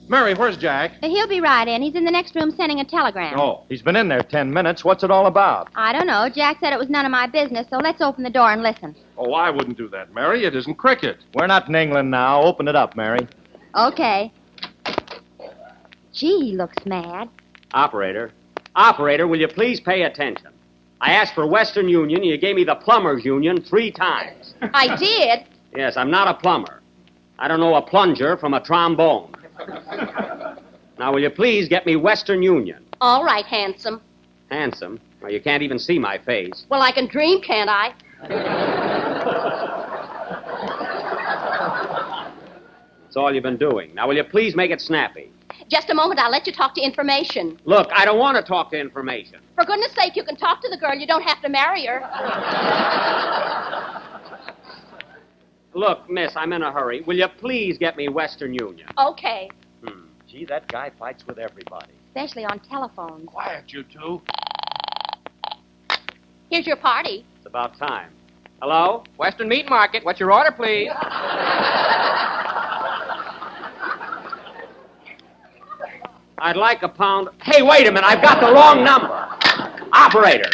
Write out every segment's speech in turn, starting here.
Mary, where's Jack? He'll be right in. He's in the next room sending a telegram. Oh, he's been in there 10 minutes. What's it all about? I don't know. Jack said it was none of my business, so let's open the door and listen. Oh, I wouldn't do that, Mary. It isn't cricket. We're not in England now. Open it up, Mary. Okay. Gee, he looks mad. Operator, will you please pay attention? I asked for Western Union, and you gave me the Plumbers Union 3 times. I did? Yes, I'm not a plumber. I don't know a plunger from a trombone. Now, will you please get me Western Union? All right, handsome. Handsome? Well, you can't even see my face. Well, I can dream, can't I? That's all you've been doing. Now, will you please make it snappy? Just a moment, I'll let you talk to information. Look, I don't want to talk to information. For goodness sake, you can talk to the girl. You don't have to marry her. Look, miss, I'm in a hurry. Will you please get me Western Union? Okay. Gee, that guy fights with everybody. Especially on telephones. Quiet, you two. Here's your party. It's about time. Hello? Western Meat Market. What's your order, please? I'd like a pound. Hey, wait a minute. I've got the wrong number. Operator.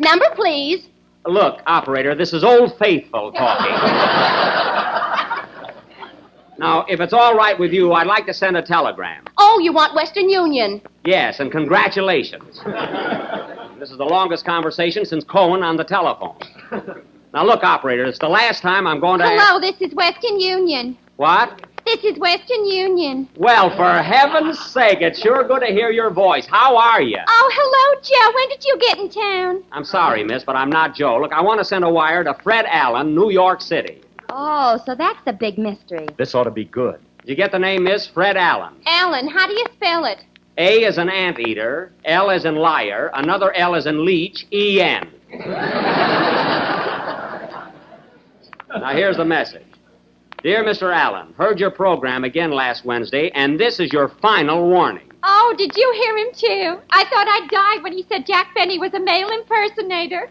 Number, please. Look, operator, this is Old Faithful talking. Now, if it's all right with you, I'd like to send a telegram. Oh, you want Western Union. Yes, and congratulations. This is the longest conversation since Cohen on the telephone. Now, look, operator, it's the last time I'm going to... Hello, this is Western Union. What? This is Western Union. Well, for heaven's sake, it's sure good to hear your voice. How are you? Oh, hello, Joe. When did you get in town? I'm sorry, miss, but I'm not Joe. Look, I want to send a wire to Fred Allen, New York City. Oh, so that's the big mystery. This ought to be good. Did you get the name, miss? Fred Allen. Allen, how do you spell it? A is an anteater, L is in liar, another L is in leech, E-N. Now, here's the message. Dear Mr. Allen, heard your program again last Wednesday, and this is your final warning. Oh, did you hear him, too? I thought I'd die when he said Jack Benny was a male impersonator.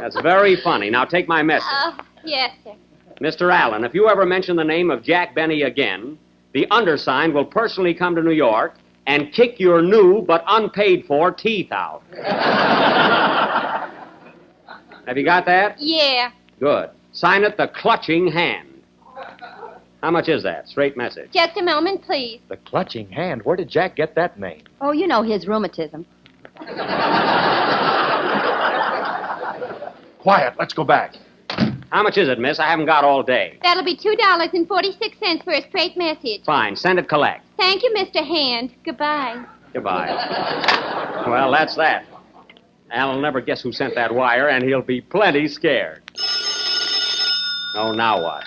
That's very funny. Now, take my message. Yes, sir. Mr. Allen, if you ever mention the name of Jack Benny again, the undersigned will personally come to New York and kick your new but unpaid for teeth out. Have you got that? Yeah. Good. Sign it the Clutching Hand. How much is that? Straight message. Just a moment, please. The Clutching Hand. Where did Jack get that name? Oh, you know his rheumatism. Quiet, let's go back. How much is it, miss? I haven't got all day. That'll be $2.46 for a straight message. Fine. Send it collect. Thank you, Mr. Hand. Goodbye. Goodbye. Well, that's that. Al will never guess who sent that wire, and he'll be plenty scared. Oh, now what?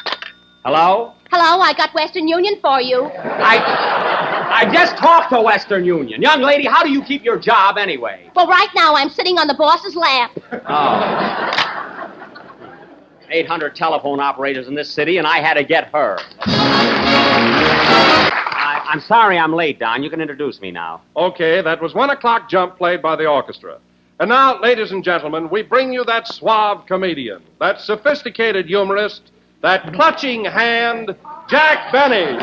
Hello? Hello, I got Western Union for you. I just talked to Western Union. Young lady, how do you keep your job anyway? Well, right now I'm sitting on the boss's lap. Oh. 800 telephone operators in this city, and I had to get her. I'm sorry I'm late, Don. You can introduce me now. Okay, that was 1 o'clock jump played by the orchestra. And now, ladies and gentlemen, we bring you that suave comedian, that sophisticated humorist, that clutching hand, Jack Benny.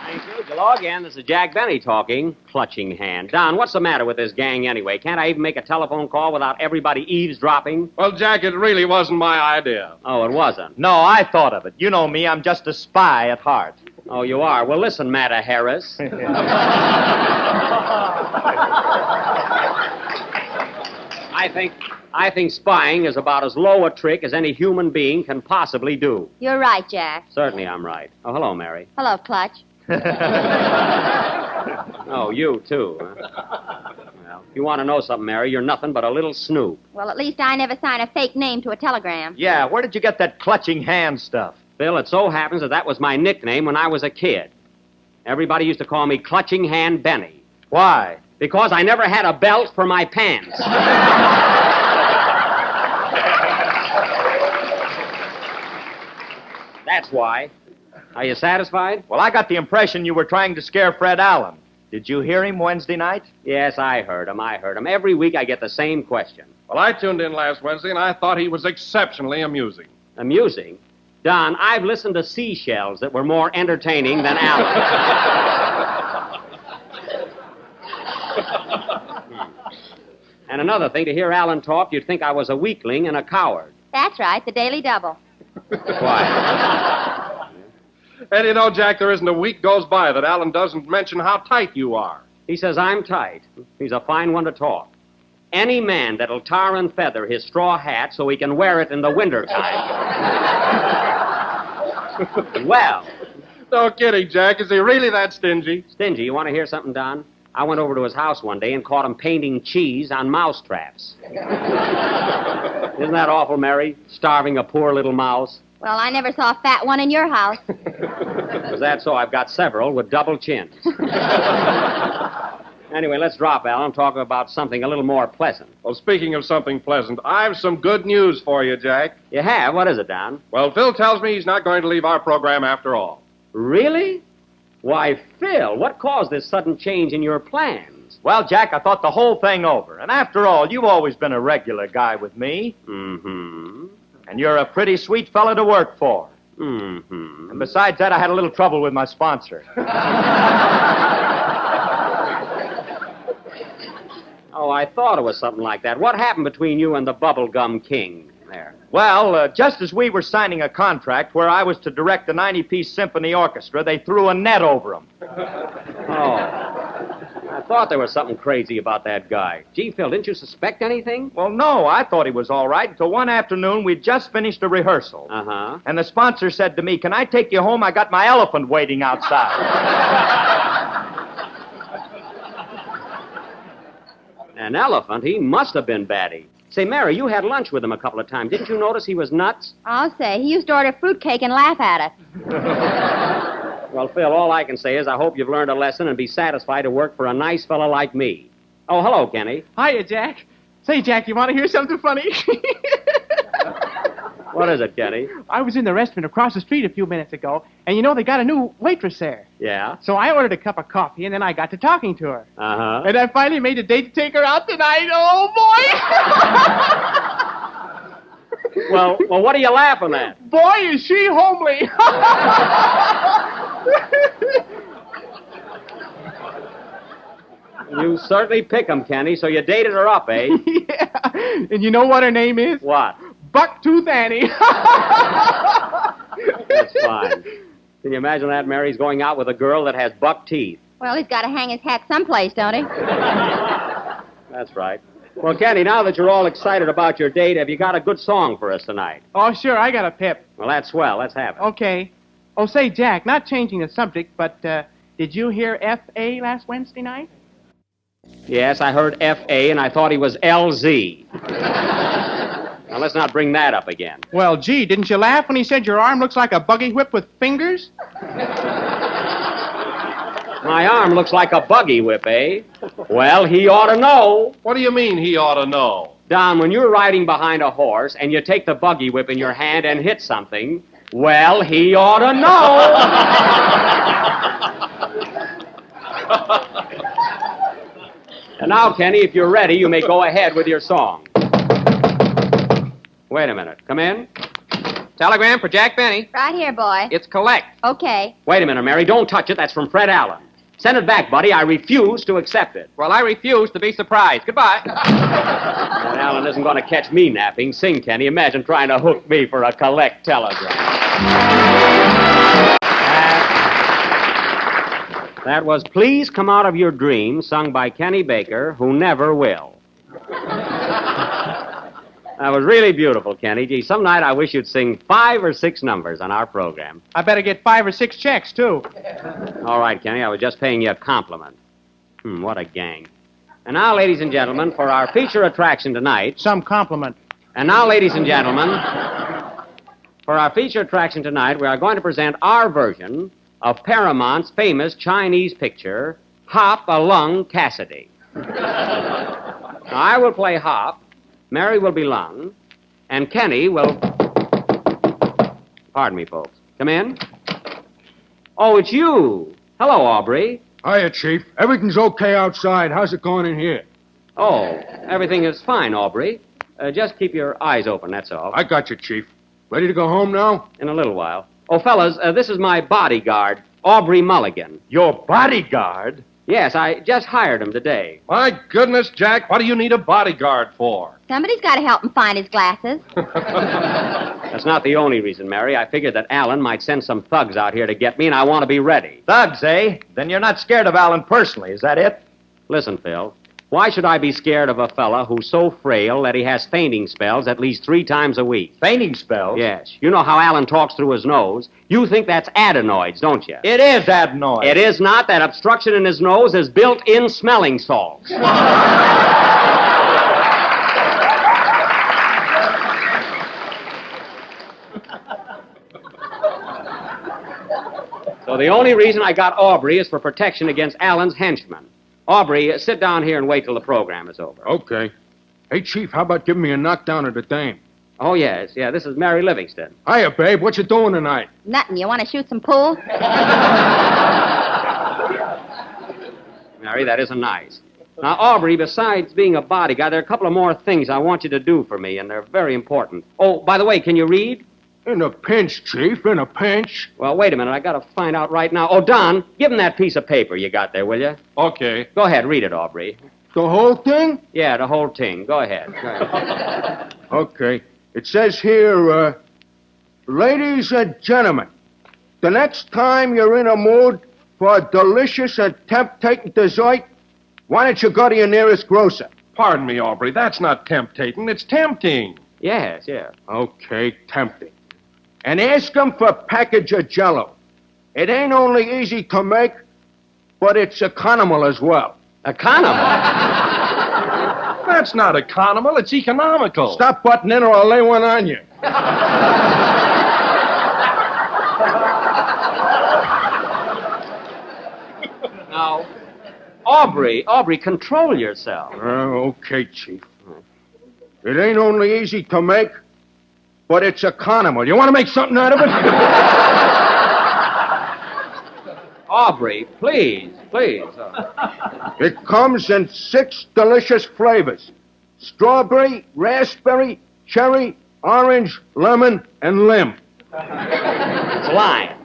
Thank you. Hello again. This is Jack Benny talking. Clutching Hand. Don, what's the matter with this gang anyway? Can't I even make a telephone call without everybody eavesdropping? Well, Jack, it really wasn't my idea. Oh, it wasn't? No, I thought of it. You know me. I'm just a spy at heart. Oh, you are? Well, listen, Matta Harris. I think spying is about as low a trick as any human being can possibly do. You're right, Jack. Certainly I'm right. Oh, hello, Mary. Hello, Clutch. Oh, you, too, huh? Well, if you want to know something, Mary, you're nothing but a little snoop. Well, at least I never sign a fake name to a telegram. Yeah, where did you get that Clutching Hand stuff? Phil, it so happens that was my nickname when I was a kid. Everybody used to call me Clutching Hand Benny. Why? Because I never had a belt for my pants. That's why. Are you satisfied? Well, I got the impression you were trying to scare Fred Allen. Did you hear him Wednesday night? Yes, I heard him. Every week I get the same question. Well, I tuned in last Wednesday, and I thought he was exceptionally amusing. Amusing? Don, I've listened to seashells that were more entertaining than Alan. And another thing, to hear Alan talk, you'd think I was a weakling and a coward. That's right, the Daily Double. Why? And you know, Jack, there isn't a week goes by that Alan doesn't mention how tight you are. He says I'm tight. He's a fine one to talk. Any man that'll tar and feather his straw hat so he can wear it in the wintertime. Well. No kidding, Jack. Is he really that stingy? Stingy, you want to hear something, Don? I went over to his house one day and caught him painting cheese on mouse traps. Isn't that awful, Mary? Starving a poor little mouse. Well, I never saw a fat one in your house. Is that so? I've got several with double chins. Anyway, let's drop Alan and talk about something a little more pleasant. Well, speaking of something pleasant, I've some good news for you, Jack. You have? What is it, Don? Well, Phil tells me he's not going to leave our program after all. Really? Why, Phil, what caused this sudden change in your plans? Well, Jack, I thought the whole thing over. And after all, you've always been a regular guy with me. Mm-hmm. And you're a pretty sweet fella to work for. Mm-hmm. And besides that, I had a little trouble with my sponsor. Oh, I thought it was something like that. What happened between you and the Bubblegum King there? Well, just as we were signing a contract where I was to direct the 90-piece symphony orchestra, they threw a net over him. Oh. I thought there was something crazy about that guy. Gee, Phil, didn't you suspect anything? Well, no, I thought he was all right until one afternoon we'd just finished a rehearsal. Uh-huh. And the sponsor said to me, "Can I take you home? I got my elephant waiting outside." An elephant? He must have been batty. Say, Mary, you had lunch with him a couple of times. Didn't you notice he was nuts? I'll say, he used to order fruitcake and laugh at it. Well, Phil, all I can say is I hope you've learned a lesson and be satisfied to work for a nice fellow like me. Oh, hello, Kenny. Hiya, Jack. Say, Jack, you want to hear something funny? What is it, Kenny? I was in the restaurant across the street a few minutes ago, and you know they got a new waitress there. Yeah? So I ordered a cup of coffee, and then I got to talking to her. Uh-huh. And I finally made a date to take her out tonight. Oh, boy! Well, what are you laughing at? Boy, is she homely. You certainly pick 'em, Kenny, so you dated her up, eh? Yeah. And you know what her name is? What? Bucktooth Annie. That's fine. Can you imagine that? Mary's going out with a girl that has buck teeth. Well, he's got to hang his hat someplace, don't he? That's right. Well, Kenny, now that you're all excited about your date, have you got a good song for us tonight? Oh, sure, I got a pip. Well, that's swell. Let's have it. Okay. Oh, say, Jack, not changing the subject, but did you hear F.A. last Wednesday night? Yes, I heard F.A., and I thought he was L.Z. Now, let's not bring that up again. Well, gee, didn't you laugh when he said your arm looks like a buggy whip with fingers? My arm looks like a buggy whip, eh? Well, he ought to know. What do you mean he ought to know? Don, when you're riding behind a horse and you take the buggy whip in your hand and hit something, well, he ought to know. And now, Kenny, if you're ready, you may go ahead with your song. Wait a minute. Come in. Telegram for Jack Benny. Right here, boy. It's collect. Okay. Wait a minute, Mary. Don't touch it. That's from Fred Allen. Send it back, buddy. I refuse to accept it. Well, I refuse to be surprised. Goodbye. Well, Allen isn't going to catch me napping. Sing, Kenny. Imagine trying to hook me for a collect telegram. That was Please Come Out of Your Dream, sung by Kenny Baker, who never will. That was really beautiful, Kenny. Gee, some night I wish you'd sing 5 or 6 numbers on our program. I better get 5 or 6 checks, too. All right, Kenny, I was just paying you a compliment. What a gang. And now, ladies and gentlemen, for our feature attraction tonight. Some compliment. And now, ladies and gentlemen, for our feature attraction tonight, we are going to present our version of Paramount's famous Chinese picture, Hop Along Cassidy. Now, I will play Hop, Mary will be Lung, and Kenny will... Pardon me, folks. Come in. Oh, it's you. Hello, Aubrey. Hiya, Chief. Everything's okay outside. How's it going in here? Oh, everything is fine, Aubrey. Just keep your eyes open, that's all. I got you, Chief. Ready to go home now? In a little while. Oh, fellas, this is my bodyguard, Aubrey Mulligan. Your bodyguard? Yes, I just hired him today. My goodness, Jack, what do you need a bodyguard for? Somebody's got to help him find his glasses. That's not the only reason, Mary. I figured that Alan might send some thugs out here to get me, and I want to be ready. Thugs, eh? Then you're not scared of Alan personally, is that it? Listen, Phil. Why should I be scared of a fella who's so frail that he has fainting spells at least 3 times a week? Fainting spells? Yes. You know how Alan talks through his nose? You think that's adenoids, don't you? It is adenoid. It is not. That obstruction in his nose is built-in smelling salts. So the only reason I got Aubrey is for protection against Alan's henchmen. Aubrey, sit down here and wait till the program is over. Okay. Hey, Chief, how about giving me a knockdown of the dame? Oh, yes. Yeah, this is Mary Livingston. Hiya, babe. What you doing tonight? Nothing. You want to shoot some pool? Mary, that isn't nice. Now, Aubrey, besides being a bodyguard, there are a couple of more things I want you to do for me, and they're very important. Oh, by the way, can you read? In a pinch, Chief, in a pinch. Well, wait a minute. I got to find out right now. Oh, Don, give him that piece of paper you got there, will you? Okay. Go ahead, read it, Aubrey. The whole thing? Yeah, the whole thing. Go ahead. Go ahead. Okay. It says here, ladies and gentlemen, the next time you're in a mood for a delicious and tempting dessert, why don't you go to your nearest grocer? Pardon me, Aubrey. That's not temptating. It's tempting. Yes, yeah. Okay, tempting. And ask them for a package of Jell-O. It ain't only easy to make, but it's economical as well. Economy? That's not economical. It's economical. Stop butting in or I'll lay one on you. Now, Aubrey, control yourself. Okay, Chief. It ain't only easy to make, but it's economical. You want to make something out of it? Aubrey, please. It comes in 6 delicious flavors. Strawberry, raspberry, cherry, orange, lemon, and limb. It's lying.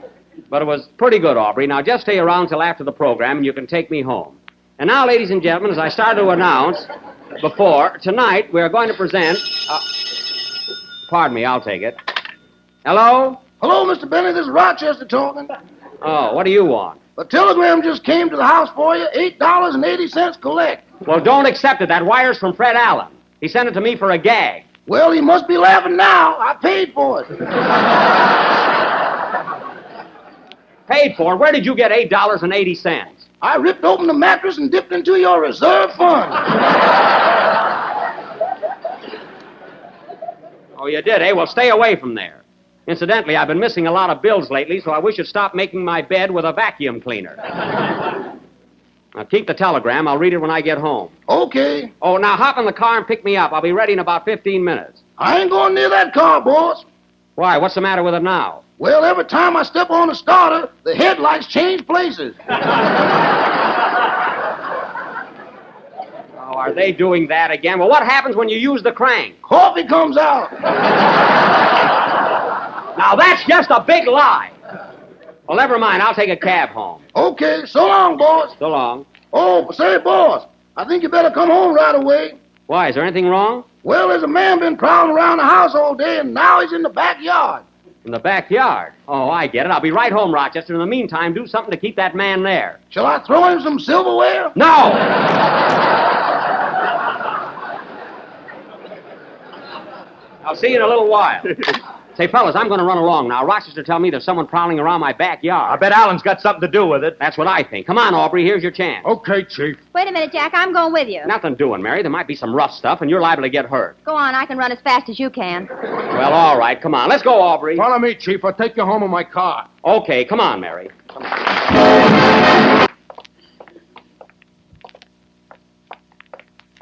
But it was pretty good, Aubrey. Now, just stay around till after the program, and you can take me home. And now, ladies and gentlemen, as I started to announce before, tonight we're going to present... pardon me, I'll take it. Hello? Hello, Mr. Benny. This is Rochester talking. Oh, what do you want? A telegram just came to the house for you. $8.80 collect. Well, don't accept it. That wire's from Fred Allen. He sent it to me for a gag. Well, he must be laughing now. I paid for it. Paid for? Where did you get $8.80? I ripped open the mattress and dipped into your reserve fund. Oh, you did, eh? Well, stay away from there. Incidentally, I've been missing a lot of bills lately, so I wish you'd stop making my bed with a vacuum cleaner. Now, keep the telegram. I'll read it when I get home. Okay. Oh, now hop in the car and pick me up. I'll be ready in about 15 minutes. I ain't going near that car, boss. Why? What's the matter with it now? Well, every time I step on the starter, the headlights change places. Oh, are they doing that again? Well, what happens when you use the crank? Coffee comes out. Now, that's just a big lie. Well, never mind. I'll take a cab home. Okay, so long, boss. So long. Oh, say, boss, I think you better come home right away. Why? Is there anything wrong? Well, there's a man been prowling around the house all day, and now he's in the backyard. In the backyard? Oh, I get it. I'll be right home, Rochester. In the meantime, do something to keep that man there. Shall I throw him some silverware? No! I'll see you in a little while. Say, fellas, I'm going to run along now. Rochester tell me there's someone prowling around my backyard. I bet Alan's got something to do with it. That's what I think. Come on, Aubrey. Here's your chance. Okay, Chief. Wait a minute, Jack. I'm going with you. Nothing doing, Mary. There might be some rough stuff, and you're liable to get hurt. Go on. I can run as fast as you can. Well, all right. Come on. Let's go, Aubrey. Follow me, Chief. I'll take you home in my car. Okay. Come on, Mary. Come on.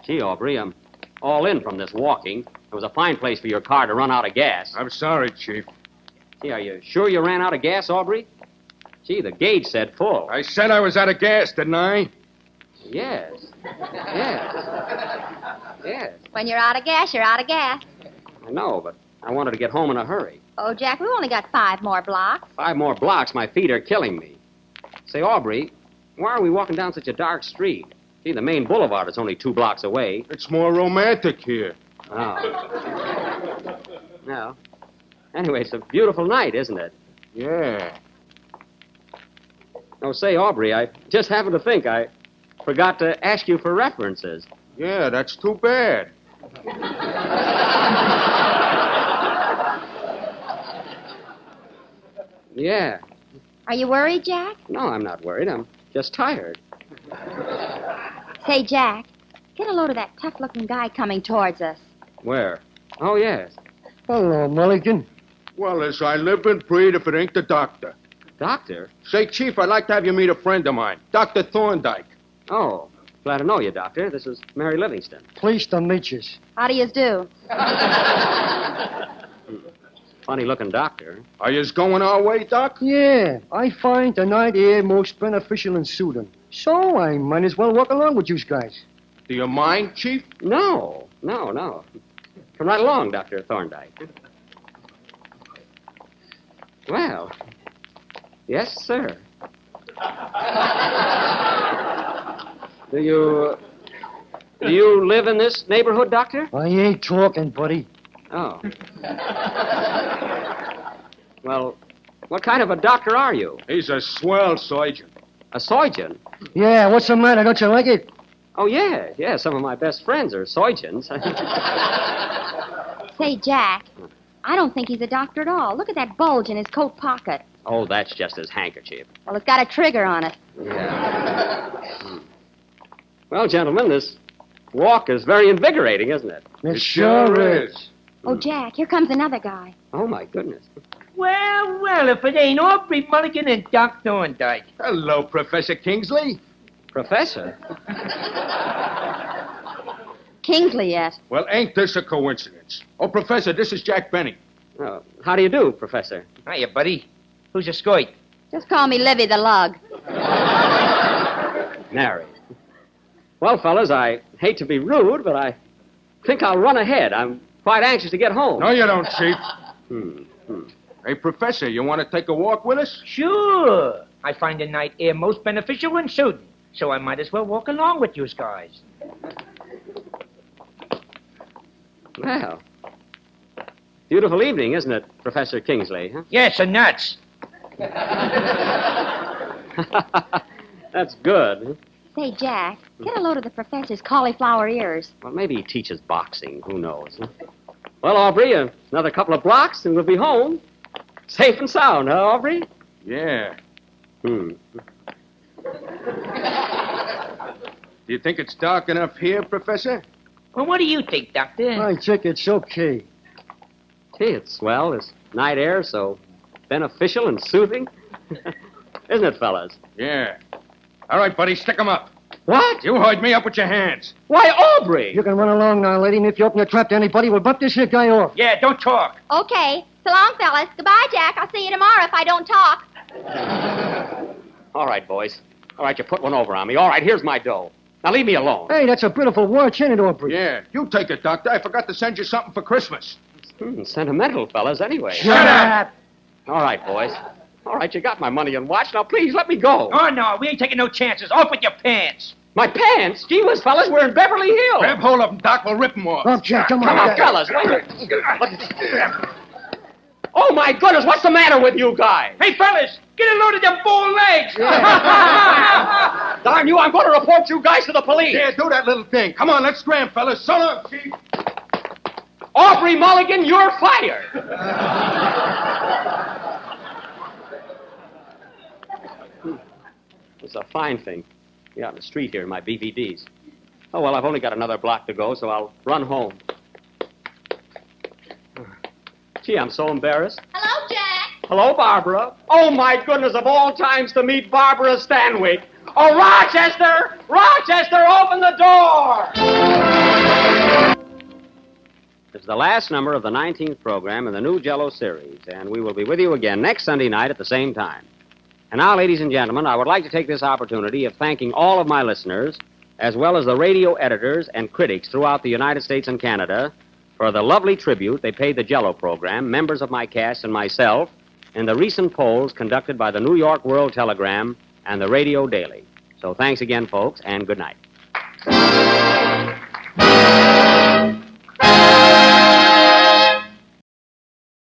Gee, Aubrey, I'm all in from this walking. It was a fine place for your car to run out of gas. I'm sorry, Chief. Gee, are you sure you ran out of gas, Aubrey? Gee, the gauge said full. I said I was out of gas, didn't I? Yes. Yes. Yes. When you're out of gas, you're out of gas. I know, but I wanted to get home in a hurry. Oh, Jack, we've only got 5 more blocks. 5 more blocks, my feet are killing me. Say, Aubrey, why are we walking down such a dark street? Gee, the main boulevard is only 2 blocks away. It's more romantic here. Oh. Well, anyway, it's a beautiful night, isn't it? Yeah. Oh, say, Aubrey, I just happened to think I forgot to ask you for references. Yeah, that's too bad. Yeah. Are you worried, Jack? No, I'm not worried. I'm just tired. Say, Jack, get a load of that tough-looking guy coming towards us. Where? Oh, yes. Hello, Mulligan. Well, as I live and breathe, if it ain't the doctor. Doctor? Say, Chief, I'd like to have you meet a friend of mine, Dr. Thorndyke. Oh, glad to know you, Doctor. This is Mary Livingston. Pleased to meet you. How do yous do? Funny-looking doctor. Are you going our way, Doc? Yeah, I find the night air most beneficial and soothing. So I might as well walk along with you guys. Do you mind, Chief? No. Come right along, Dr. Thorndyke. Well, yes, sir. Do you live in this neighborhood, Doctor? I ain't talking, buddy. Oh. Well, what kind of a doctor are you? He's a swell surgeon. A surgeon? Yeah, what's the matter? Don't you like it? Oh, yeah. Some of my best friends are surgeons. Say, Jack, I don't think he's a doctor at all. Look at that bulge in his coat pocket. Oh, that's just his handkerchief. Well, it's got a trigger on it. Yeah. Well, gentlemen, this walk is very invigorating, isn't it? It sure is. Oh, Jack, here comes another guy. Oh, my goodness. Well, if it ain't Aubrey Mulligan and Doc Thorndyke. Hello, Professor Kingsley. Professor? Kingsley, yes. Well, ain't this a coincidence? Oh, Professor, this is Jack Benny. Oh, how do you do, Professor? Hiya, buddy. Who's your scoit? Just call me Livy the Lug. Mary. Well, fellas, I hate to be rude, but I think I'll run ahead. I'm quite anxious to get home. No, you don't, Chief. Hmm. Hey, Professor, you want to take a walk with us? Sure. I find the night air most beneficial and soothing, so I might as well walk along with you guys. Well, beautiful evening, isn't it, Professor Kingsley? Huh? Yes, and nuts. That's good. Say, Jack, get a load of the professor's cauliflower ears. Well, maybe he teaches boxing. Who knows? Huh? Well, Aubrey, another couple of blocks and we'll be home. Safe and sound, huh, Aubrey? Yeah. Hmm. Do you think it's dark enough here, Professor? Well, what do you think, Doctor? I think it's okay. Gee, it's swell. This night air so beneficial and soothing. Isn't it, fellas? Yeah. All right, buddy, stick 'em up. What? You hoid me up with your hands. Why, Aubrey! You can run along now, lady, and if you open your trap to anybody, we'll bump this here guy off. Yeah, don't talk. Okay. So long, fellas. Goodbye, Jack. I'll see you tomorrow if I don't talk. All right, boys. All right, you put one over on me. All right, here's my dough. Now leave me alone. Hey, that's a beautiful watch, ain't it, Aubrey? Yeah, you take it, Doctor. I forgot to send you something for Christmas. Sentimental, fellas, anyway. Shut up! All right, boys. All right, you got my money and watch. Now, please, let me go. Oh, no, we ain't taking no chances. Off with your pants. My pants? Gee whiz, fellas, we're in Beverly Hills. Grab hold of 'em, Doc. We'll rip 'em off. Oh, Jack, come on. Come on, fellas. Wait a minute. Oh, my goodness, what's the matter with you guys? Hey, fellas, get a load of them 4 legs. Darn you, I'm going to report you guys to the police. Yeah, do that little thing. Come on, let's scram, fellas. So long, Chief. Aubrey Mulligan, you're fired. It's a fine thing. Be out in the street here in my BVDs. Oh, well, I've only got another block to go, so I'll run home. Gee, I'm so embarrassed. Hello, Jack. Hello, Barbara. Oh, my goodness, of all times to meet Barbara Stanwyck. Oh, Rochester! Rochester, open the door! It's the last number of the 19th program in the new Jell-O series, and we will be with you again next Sunday night at the same time. And now, ladies and gentlemen, I would like to take this opportunity of thanking all of my listeners, as well as the radio editors and critics throughout the United States and Canada, for the lovely tribute they paid the Jello program, members of my cast and myself, in the recent polls conducted by the New York World Telegram and the Radio Daily. So thanks again, folks, and good night.